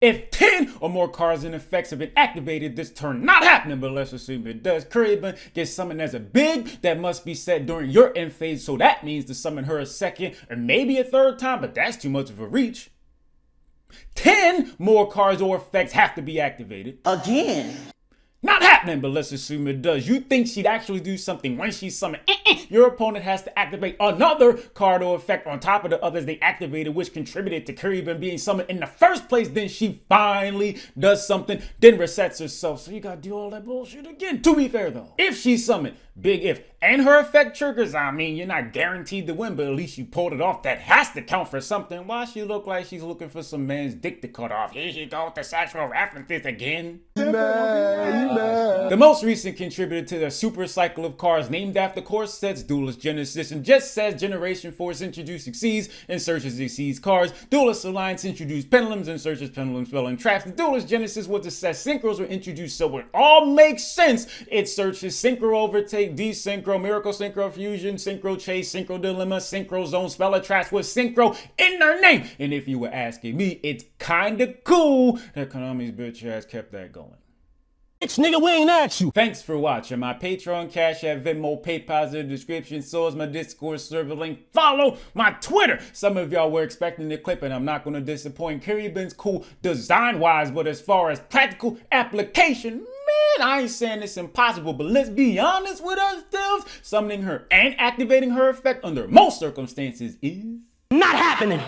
If 10 or more cards and effects have been activated this turn, not happening, but let's assume it does. Caribbean gets summoned as a big that must be set during your end phase, so that means to summon her a second or maybe a third time, but that's too much of a reach. 10 more cards or effects have to be activated. Again. Not happening, but let's assume it does. You think she'd actually do something when she's summoned. Your opponent has to activate another card or effect on top of the others they activated, which contributed to Caribbean being summoned in the first place. Then she finally does something, then resets herself. So you gotta do all that bullshit again. To be fair though, if she's summoned, big if, and her effect triggers, I mean, you're not guaranteed to win, but at least you pulled it off. That has to count for something. Why she look like she's looking for some man's dick to cut off? Here she goes, the sexual references again. The most recent contributor to the super cycle of cards named after course sets, Duelist Genesis, and just says Generation Force introduced Exceeds and searches Exceeds cards. Duelist Alliance introduced Pendulums and searches Pendulum spell and traps. The Duelist Genesis was the set Synchros were introduced, so it all makes sense. It searches Synchro Overtake, Desynchro, Miracle Synchro Fusion, Synchro Chase, Synchro Dilemma, Synchro Zone, Spell of Traps with Synchro in their name. And if you were asking me, it's kinda cool that Konami's bitch ass kept that going. Bitch, nigga, we ain't asked you. Thanks for watching. My Patreon, Cashapp, Venmo, PayPal's in the description. So is my Discord server link. Follow my Twitter. Some of y'all were expecting the clip, and I'm not going to disappoint. Caribbean's cool design-wise, but as far as practical application, man, I ain't saying it's impossible, but let's be honest with ourselves. Summoning her and activating her effect under most circumstances is Not happening.